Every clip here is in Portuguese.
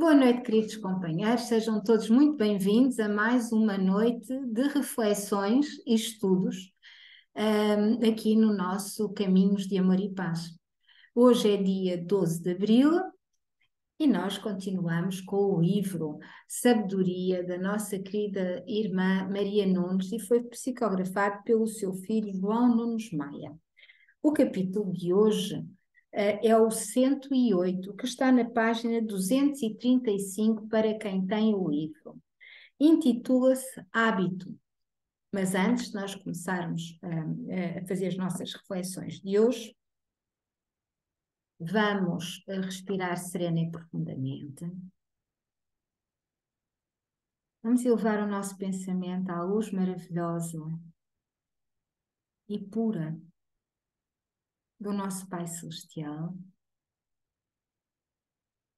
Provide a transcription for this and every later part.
Boa noite, queridos companheiros, sejam todos muito bem-vindos a mais uma noite de reflexões e estudos aqui no nosso Caminhos de Amor e Paz. Hoje é dia 12 de abril e nós continuamos com o livro Sabedoria da nossa querida irmã Maria Nunes e foi psicografado pelo seu filho João Nunes Maia. O capítulo de hoje é o 108, que está na página 235 para quem tem o livro. Intitula-se Hábito. Mas antes de nós começarmos a fazer as nossas reflexões de hoje, vamos respirar serena e profundamente. Vamos elevar o nosso pensamento à luz maravilhosa e pura do nosso Pai Celestial.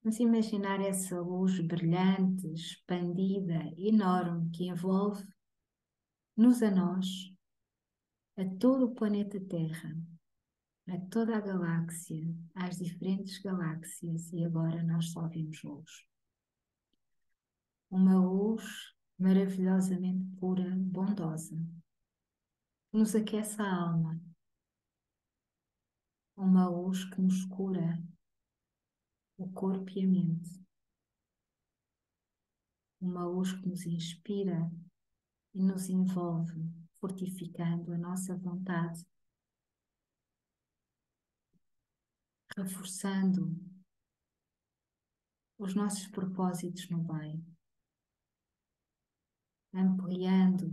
Vamos imaginar essa luz brilhante, expandida, enorme, que envolve-nos a nós, a todo o planeta Terra, a toda a galáxia, às diferentes galáxias, e agora nós só vemos luz. Uma luz maravilhosamente pura, bondosa, que nos aquece a alma. Uma luz que nos cura o corpo e a mente. Uma luz que nos inspira e nos envolve, fortificando a nossa vontade, reforçando os nossos propósitos no bem, ampliando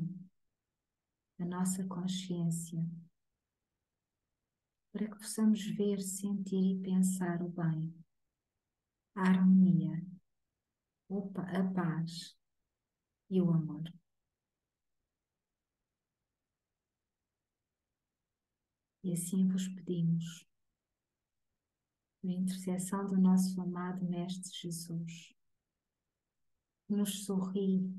a nossa consciência, para que possamos ver, sentir e pensar o bem, a harmonia, a paz e o amor. E assim vos pedimos, na intercessão do nosso amado Mestre Jesus, que nos sorri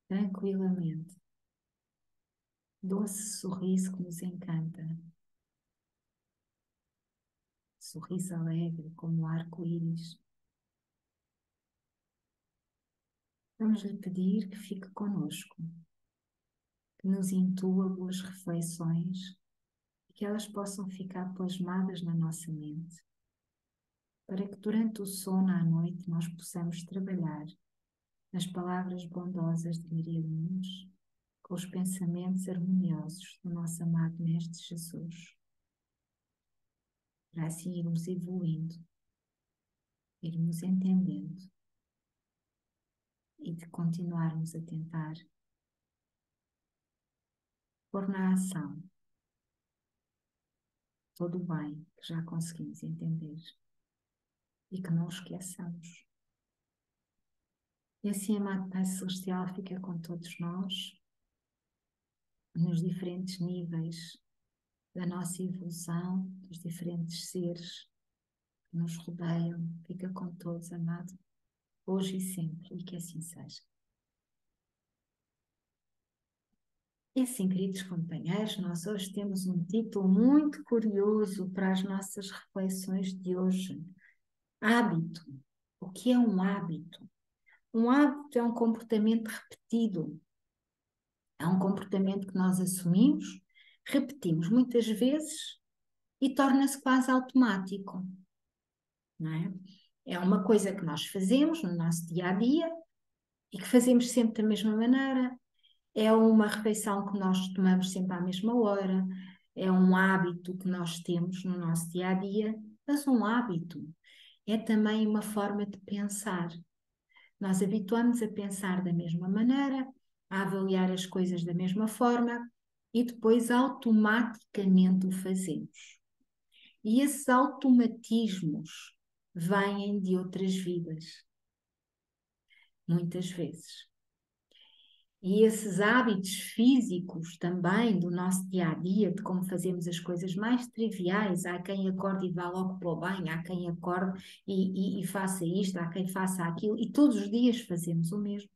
tranquilamente, doce sorriso que nos encanta, sorriso alegre como o arco-íris. Vamos lhe pedir que fique conosco, que nos intua boas reflexões e que elas possam ficar plasmadas na nossa mente, para que durante o sono à noite nós possamos trabalhar nas palavras bondosas de Maria Nunes, com os pensamentos harmoniosos do nosso amado Mestre Jesus, para assim irmos evoluindo, irmos entendendo e de continuarmos a tentar pôr na ação todo o bem que já conseguimos entender e que não esqueçamos. E assim, amado Pai Celestial, fica com todos nós, nos diferentes níveis da nossa evolução, dos diferentes seres que nos rodeiam, fica com todos, amado, hoje e sempre, e que assim seja. E assim, queridos companheiros, nós hoje temos um título muito curioso para as nossas reflexões de hoje. Hábito. O que é um hábito? Um hábito é um comportamento repetido. É um comportamento que nós assumimos, repetimos muitas vezes e torna-se quase automático, não é? É uma coisa que nós fazemos no nosso dia-a-dia e que fazemos sempre da mesma maneira. É uma refeição que nós tomamos sempre à mesma hora. É um hábito que nós temos no nosso dia-a-dia, mas um hábito é também uma forma de pensar. Nós habituamos a pensar da mesma maneira, a avaliar as coisas da mesma forma e depois automaticamente o fazemos. E esses automatismos vêm de outras vidas, muitas vezes. E esses hábitos físicos também do nosso dia-a-dia, de como fazemos as coisas mais triviais, há quem acorde e vá logo para o banho, há quem acorde e faça isto, há quem faça aquilo, e todos os dias fazemos o mesmo.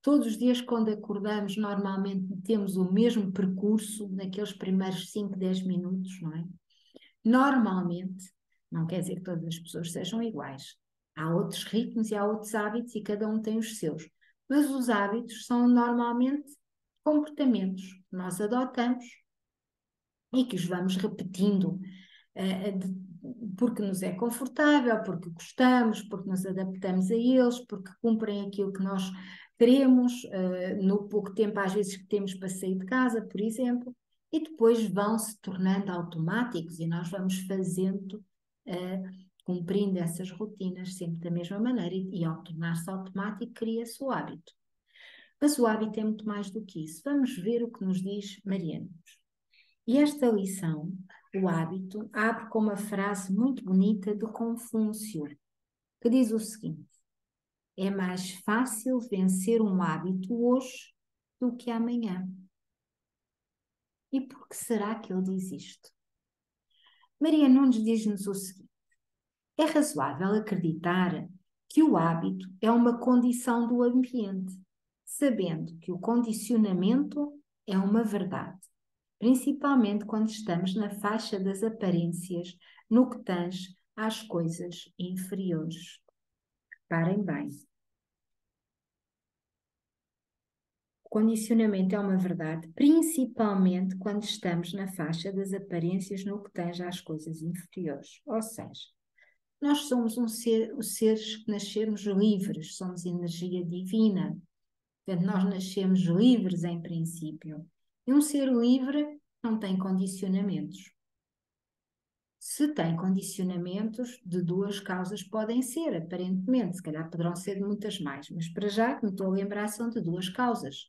Todos os dias, quando acordamos, normalmente temos o mesmo percurso naqueles primeiros 5, 10 minutos, não é? Normalmente, não quer dizer que todas as pessoas sejam iguais, Há outros ritmos e há outros hábitos e cada um tem os seus. Mas os hábitos são normalmente comportamentos que nós adotamos e que os vamos repetindo porque nos é confortável, porque gostamos, porque nos adaptamos a eles, porque cumprem aquilo que nós queremos, no pouco tempo às vezes que temos para sair de casa, por exemplo, e depois vão se tornando automáticos e nós vamos fazendo, cumprindo essas rotinas sempre da mesma maneira e ao tornar-se automático cria-se o hábito. Mas o hábito é muito mais do que isso. Vamos ver o que nos diz Mariana. E esta lição, o hábito, abre com uma frase muito bonita de Confúcio, que diz o seguinte: é mais fácil vencer um hábito hoje do que amanhã. E por que será que ele diz isto? Maria Nunes diz-nos o seguinte: é razoável acreditar que o hábito é uma condição do ambiente, sabendo que o condicionamento é uma verdade, principalmente quando estamos na faixa das aparências, no que tange às coisas inferiores. Reparem bem. O condicionamento é uma verdade, principalmente quando estamos na faixa das aparências, no que tange às coisas inferiores. Ou seja, nós somos os seres que nascemos livres, somos energia divina. Portanto, nós nascemos livres em princípio. E um ser livre não tem condicionamentos. Se tem condicionamentos, de duas causas podem ser, aparentemente, se calhar poderão ser de muitas mais, mas para já, que me estou a lembrar, são de duas causas.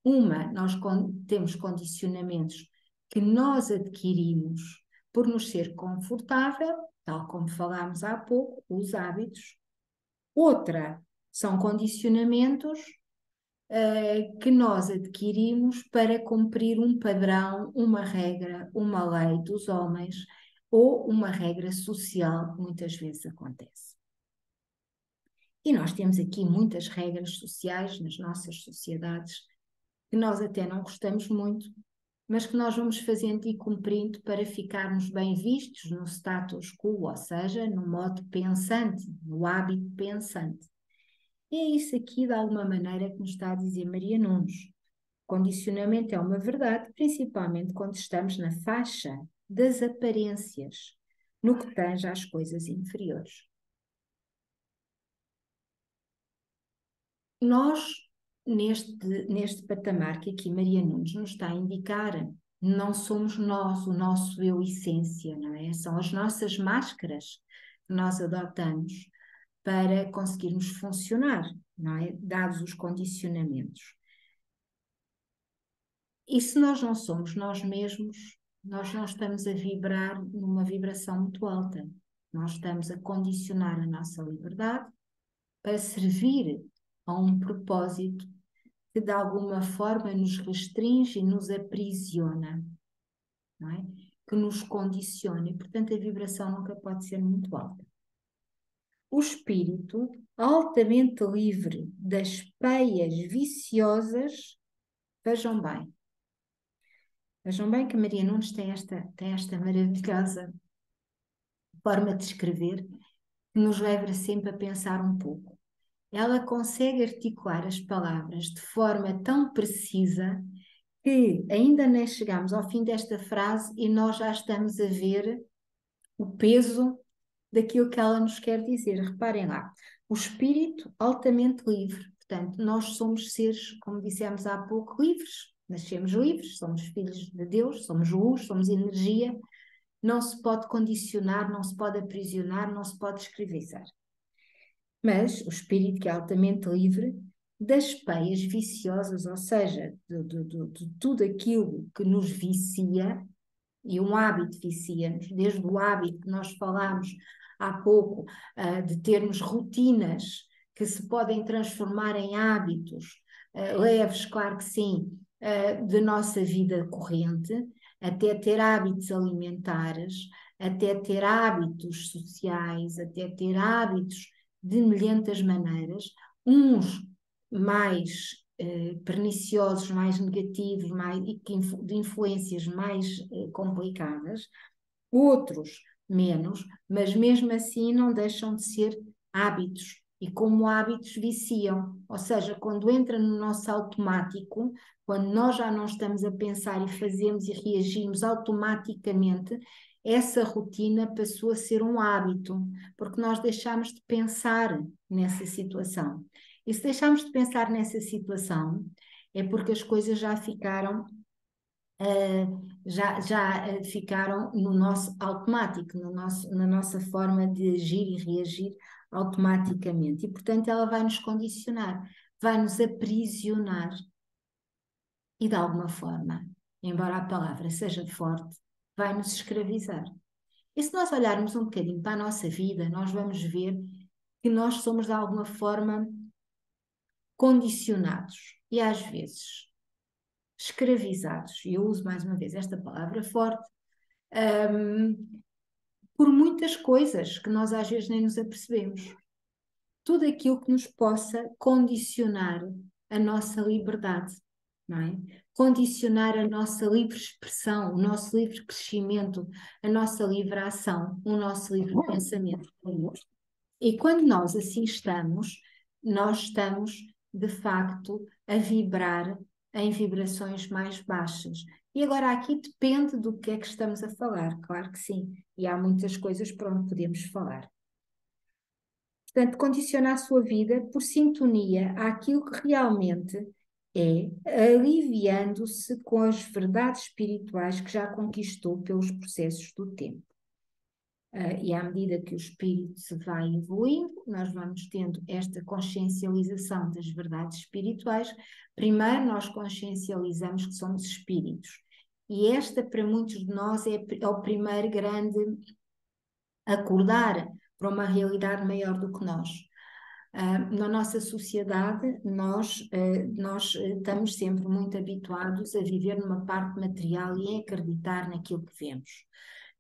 Uma, nós temos condicionamentos que nós adquirimos por nos ser confortável, tal como falámos há pouco, os hábitos. Outra, são condicionamentos que nós adquirimos para cumprir um padrão, uma regra, uma lei dos homens ou uma regra social que muitas vezes acontece. E nós temos aqui muitas regras sociais nas nossas sociedades que nós até não gostamos muito, mas que nós vamos fazendo e cumprindo para ficarmos bem vistos no status quo, ou seja, no modo pensante, no hábito pensante. E é isso aqui, de alguma maneira, que nos está a dizer Maria Nunes. Condicionamento é uma verdade, principalmente quando estamos na faixa das aparências, no que tange às coisas inferiores. Nós, neste patamar que aqui Maria Nunes nos está a indicar, não somos nós, o nosso eu essência, não é? São as nossas máscaras que nós adotamos para conseguirmos funcionar, não é? Dados os condicionamentos. E se nós não somos nós mesmos, nós não estamos a vibrar numa vibração muito alta. Nós estamos a condicionar a nossa liberdade para servir a um propósito que de alguma forma nos restringe e nos aprisiona, não é? Que nos condiciona e, portanto, a vibração nunca pode ser muito alta. O espírito, altamente livre das peias viciosas, vejam bem que a Maria Nunes tem esta maravilhosa forma de escrever que nos leva sempre a pensar um pouco. Ela consegue articular as palavras de forma tão precisa que ainda nem chegamos ao fim desta frase e nós já estamos a ver o peso daquilo que ela nos quer dizer. Reparem lá, o espírito altamente livre. Portanto, nós somos seres, como dissemos há pouco, livres. Nascemos livres, somos filhos de Deus, somos luz, somos energia. Não se pode condicionar, não se pode aprisionar, não se pode escravizar. Mas o espírito que é altamente livre das peias viciosas, ou seja, de tudo aquilo que nos vicia, e um hábito vicia-nos, desde o hábito que nós falámos há pouco, de termos rotinas que se podem transformar em hábitos leves, claro que sim, de nossa vida corrente, até ter hábitos alimentares, até ter hábitos sociais, até ter hábitos de milhentas maneiras, uns mais perniciosos, mais negativos, de influências mais complicadas, outros menos, mas mesmo assim não deixam de ser hábitos e como hábitos viciam. Ou seja, quando entra no nosso automático, quando nós já não estamos a pensar e fazemos e reagimos automaticamente, essa rotina passou a ser um hábito, porque nós deixamos de pensar nessa situação. E se deixarmos de pensar nessa situação, é porque as coisas já ficaram ficaram no nosso automático, na nossa forma de agir e reagir automaticamente. E, portanto, ela vai nos condicionar, vai nos aprisionar e, de alguma forma, embora a palavra seja forte, vai nos escravizar. E se nós olharmos um bocadinho para a nossa vida, nós vamos ver que nós somos, de alguma forma, condicionados e, às vezes, escravizados, e eu uso mais uma vez esta palavra forte, por muitas coisas que nós às vezes nem nos apercebemos. Tudo aquilo que nos possa condicionar a nossa liberdade, não é? Condicionar a nossa livre expressão, o nosso livre crescimento, a nossa livre ação, o nosso livre pensamento. E quando nós assim estamos, nós estamos de facto a vibrar em vibrações mais baixas. E agora aqui depende do que é que estamos a falar, claro que sim. E há muitas coisas por onde podemos falar. Portanto, condiciona a sua vida por sintonia àquilo que realmente é, aliviando-se com as verdades espirituais que já conquistou pelos processos do tempo. E à medida que o espírito se vai evoluindo, nós vamos tendo esta consciencialização das verdades espirituais. Primeiro, nós consciencializamos que somos espíritos. E esta, para muitos de nós, é o primeiro grande acordar para uma realidade maior do que nós. Na nossa sociedade, nós estamos sempre muito habituados a viver numa parte material e a acreditar naquilo que vemos.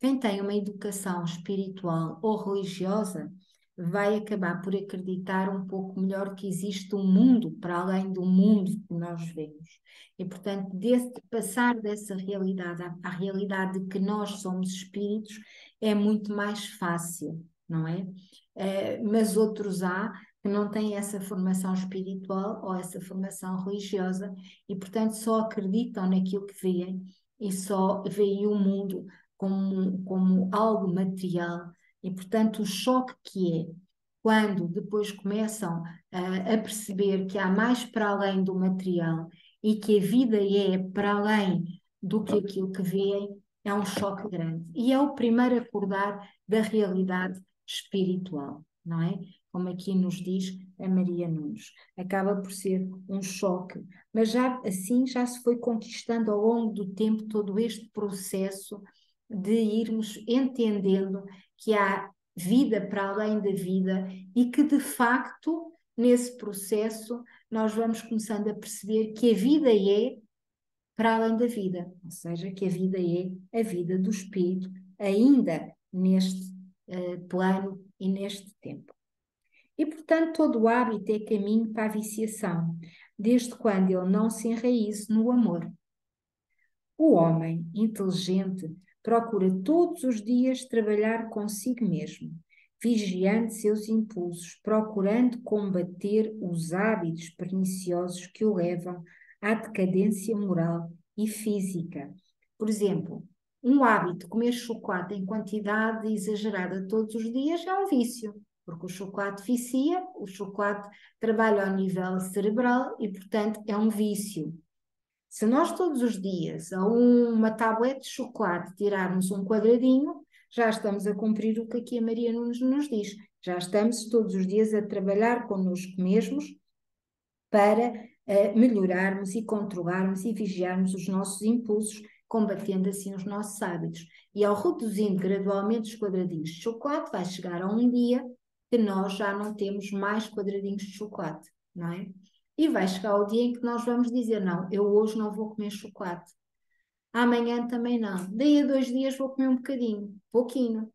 Quem tem uma educação espiritual ou religiosa vai acabar por acreditar um pouco melhor que existe um mundo para além do mundo que nós vemos. E, portanto, passar dessa realidade à realidade de que nós somos espíritos é muito mais fácil, não é? Mas outros há que não têm essa formação espiritual ou essa formação religiosa e, portanto, só acreditam naquilo que veem e só veem o mundo como algo material. E, portanto, o choque que é quando depois começam a perceber que há mais para além do material e que a vida é para além do que aquilo que veem, é um choque grande. E é o primeiro acordar da realidade espiritual, não é? Como aqui nos diz a Maria Nunes. Acaba por ser um choque, mas já assim já se foi conquistando ao longo do tempo todo este processo de irmos entendendo que há vida para além da vida e que de facto nesse processo nós vamos começando a perceber que a vida é para além da vida, ou seja, que a vida é a vida do espírito ainda neste plano e neste tempo. E, portanto, todo o hábito é caminho para a viciação, desde quando ele não se enraize no amor. O homem inteligente procura todos os dias trabalhar consigo mesmo, vigiando seus impulsos, procurando combater os hábitos perniciosos que o levam à decadência moral e física. Por exemplo, um hábito, comer chocolate em quantidade exagerada todos os dias, é um vício, porque o chocolate vicia, o chocolate trabalha ao nível cerebral e, portanto, é um vício. Se nós todos os dias a uma tablete de chocolate tirarmos um quadradinho, já estamos a cumprir o que aqui a Maria Nunes nos diz. Já estamos todos os dias a trabalhar connosco mesmos para melhorarmos e controlarmos e vigiarmos os nossos impulsos, combatendo assim os nossos hábitos. E ao reduzindo gradualmente os quadradinhos de chocolate, vai chegar a um dia que nós já não temos mais quadradinhos de chocolate, não é? E vai chegar o dia em que nós vamos dizer: não, eu hoje não vou comer chocolate, amanhã também não, daí a 2 dias vou comer um bocadinho, pouquinho,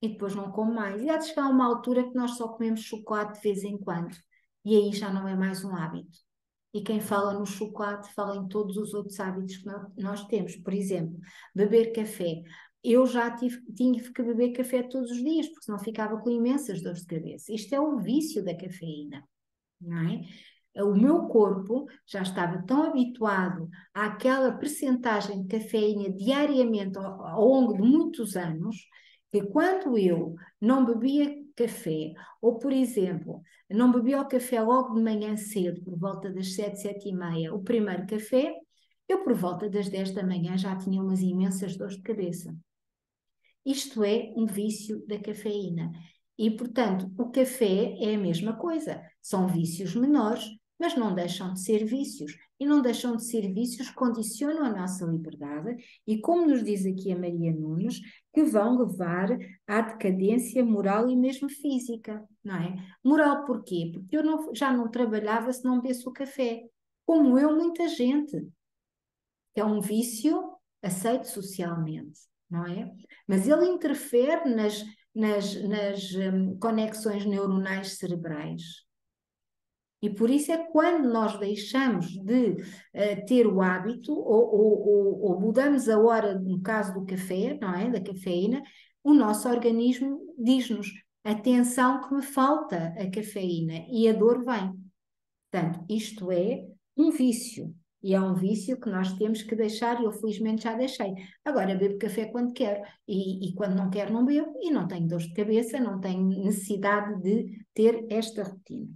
e depois não como mais. E há de chegar a uma altura que nós só comemos chocolate de vez em quando, e aí já não é mais um hábito. E quem fala no chocolate fala em todos os outros hábitos que nós temos. Por exemplo, beber café. eu já tinha que beber café todos os dias, porque senão ficava com imensas dores de cabeça. Isto é o vício da cafeína, não é? O meu corpo já estava tão habituado àquela percentagem de cafeína diariamente ao longo de muitos anos, que quando eu não bebia café, ou por exemplo, não bebia o café logo de manhã cedo, por volta das 7, 7 e meia, o primeiro café, eu por volta das 10 da manhã já tinha umas imensas dores de cabeça. Isto é um vício da cafeína. E, portanto, o café é a mesma coisa. São vícios menores, mas não deixam de ser vícios. E não deixam de ser vícios, condicionam a nossa liberdade e, como nos diz aqui a Maria Nunes, que vão levar à decadência moral e mesmo física, não é? Moral porquê? Porque eu já não trabalhava se não bebesse o café. Como eu, muita gente. É um vício aceito socialmente, não é? Mas ele interfere nas conexões neuronais cerebrais. E por isso é que quando nós deixamos de ter o hábito, ou mudamos a hora, no caso do café, não é? Da cafeína, o nosso organismo diz-nos: atenção que me falta a cafeína e a dor vem. Portanto, isto é um vício. E é um vício que nós temos que deixar, e eu felizmente já deixei. Agora bebo café quando quero, e quando não quero, não bebo, e não tenho dor de cabeça, não tenho necessidade de ter esta rotina.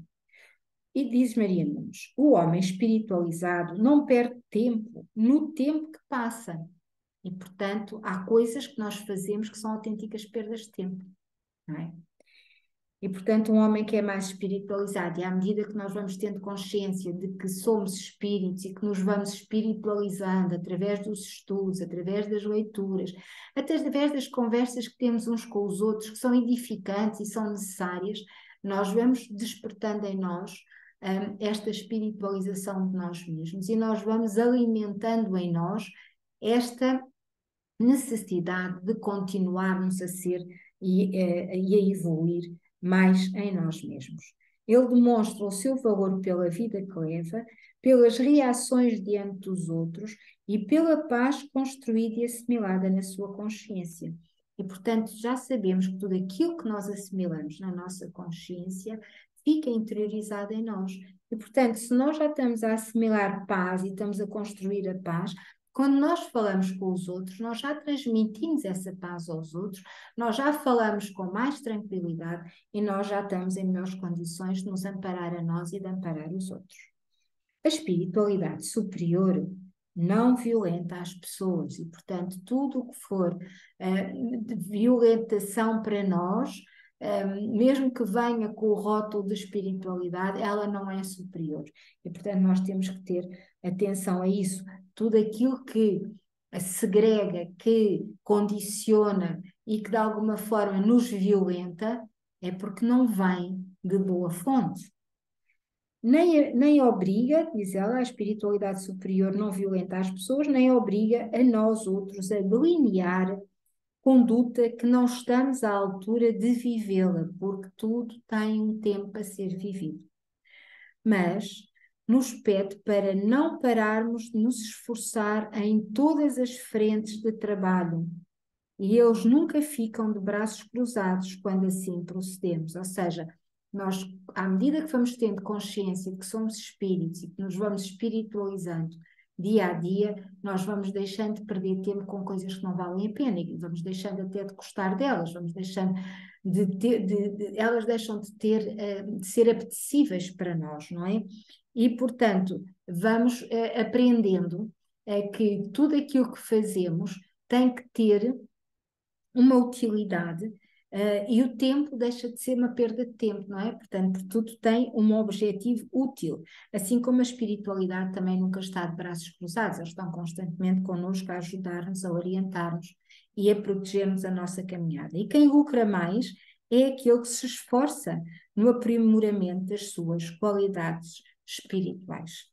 E diz Maria Nunes: o homem espiritualizado não perde tempo no tempo que passa. E, portanto, há coisas que nós fazemos que são autênticas perdas de tempo, não é? E, portanto, um homem que é mais espiritualizado, e à medida que nós vamos tendo consciência de que somos espíritos e que nos vamos espiritualizando através dos estudos, através das leituras, até através das conversas que temos uns com os outros, que são edificantes e são necessárias, nós vamos despertando em nós esta espiritualização de nós mesmos e nós vamos alimentando em nós esta necessidade de continuarmos a ser e a evoluir mais em nós mesmos. Ele demonstra o seu valor pela vida que leva, pelas reações diante dos outros e pela paz construída e assimilada na sua consciência. E, portanto, já sabemos que tudo aquilo que nós assimilamos na nossa consciência fica interiorizado em nós. E, portanto, se nós já estamos a assimilar paz e estamos a construir a paz, quando nós falamos com os outros, nós já transmitimos essa paz aos outros, nós já falamos com mais tranquilidade e nós já estamos em melhores condições de nos amparar a nós e de amparar os outros. A espiritualidade superior não violenta as pessoas e, portanto, tudo o que for de violentação para nós, mesmo que venha com o rótulo de espiritualidade, ela não é superior. E, portanto, nós temos que ter atenção a isso. Tudo aquilo que segrega, que condiciona e que de alguma forma nos violenta, é porque não vem de boa fonte. Nem obriga, diz ela, a espiritualidade superior não violenta as pessoas, nem obriga a nós outros a delinear conduta que não estamos à altura de vivê-la, porque tudo tem um tempo a ser vivido. Mas nos pede para não pararmos de nos esforçar em todas as frentes de trabalho. E eles nunca ficam de braços cruzados quando assim procedemos. Ou seja, nós, à medida que vamos tendo consciência de que somos espíritos e que nos vamos espiritualizando dia a dia, nós vamos deixando de perder tempo com coisas que não valem a pena e vamos deixando até de gostar delas, vamos deixando elas deixam de de ser apetecíveis para nós, não é? E, portanto, vamos aprendendo que tudo aquilo que fazemos tem que ter uma utilidade, e o tempo deixa de ser uma perda de tempo, não é? Portanto, tudo tem um objetivo útil, assim como a espiritualidade também nunca está de braços cruzados, eles estão constantemente connosco a ajudar-nos, a orientar-nos e a proteger-nos a nossa caminhada. E quem lucra mais é aquele que se esforça no aprimoramento das suas qualidades espirituais.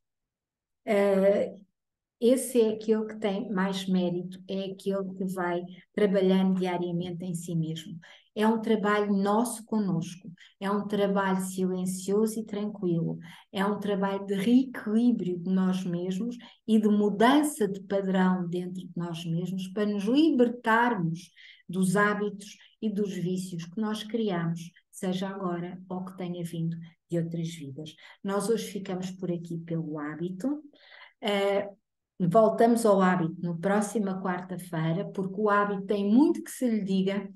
Esse é aquele que tem mais mérito, é aquele que vai trabalhando diariamente em si mesmo. é um trabalho nosso conosco, é um trabalho silencioso e tranquilo, é um trabalho de reequilíbrio de nós mesmos e de mudança de padrão dentro de nós mesmos para nos libertarmos dos hábitos e dos vícios que nós criamos, seja agora ou que tenha vindo de outras vidas. Nós hoje ficamos por aqui pelo hábito. Voltamos ao hábito na próxima quarta-feira, porque o hábito tem muito que se lhe diga,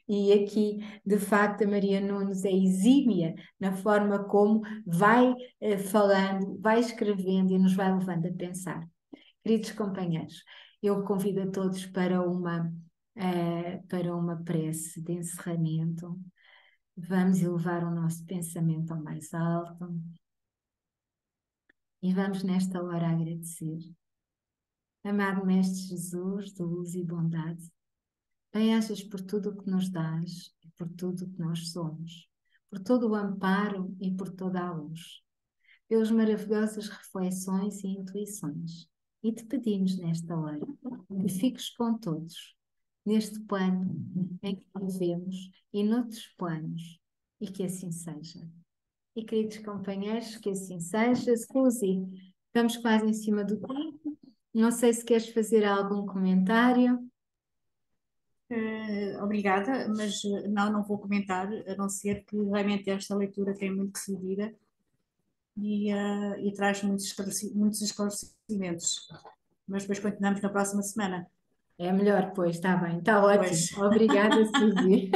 e aqui, de facto, a Maria Nunes é exímia na forma como vai falando, vai escrevendo e nos vai levando a pensar. Queridos companheiros, eu convido a todos para uma prece de encerramento. Vamos elevar o nosso pensamento ao mais alto e vamos nesta hora agradecer. Amado Mestre Jesus, de luz e bondade, bem-ajas por tudo o que nos dás e por tudo o que nós somos, por todo o amparo e por toda a luz, pelas maravilhosas reflexões e intuições. E te pedimos nesta hora que fiques com todos, neste plano em que vivemos e noutros planos, e que assim seja. E queridos companheiros, que assim seja. Suzy, estamos quase em cima do tempo. Não sei se queres fazer algum comentário. Obrigada, mas não vou comentar, a não ser que realmente esta leitura tem muito que se diga e traz muitos esclarecimentos. Mas depois continuamos na próxima semana. É melhor, pois, está bem, está ótimo. Pois, Obrigada, Suzy.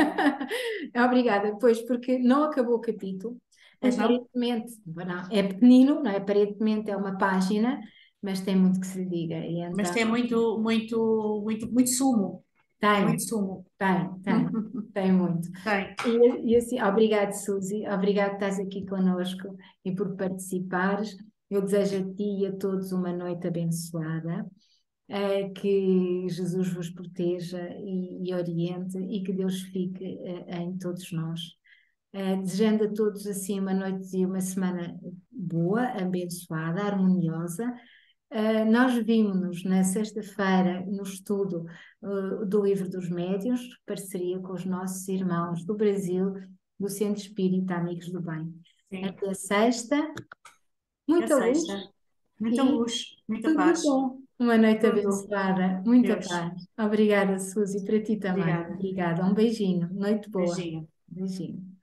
Obrigada, pois, porque não acabou o capítulo. pois não? Aparentemente, não, é pequenino, não é? Aparentemente é uma página, mas tem muito que se lhe diga. E Mas então, tem muito sumo. Tem tem, muito sumo. tem muito. Tem. E assim, obrigado, Suzy, obrigado por estás aqui connosco e por participares. Eu desejo a ti e a todos uma noite abençoada, que Jesus vos proteja e oriente e que Deus fique em todos nós. Desejando a todos assim uma noite e uma semana boa, abençoada, harmoniosa. Nós vimos-nos na sexta-feira no estudo do Livro dos Médiuns, parceria com os nossos irmãos do Brasil, do Centro Espírita Amigos do Bem. Sim. Até sexta, Até muita luz sexta. Muita e luz, muita tudo de paz. bom. Uma noite Tudo. abençoada, muita Deus. paz. Obrigada, Suzy, para ti também. Obrigada. Obrigada. Um beijinho, noite boa. Beijinho. Beijinho.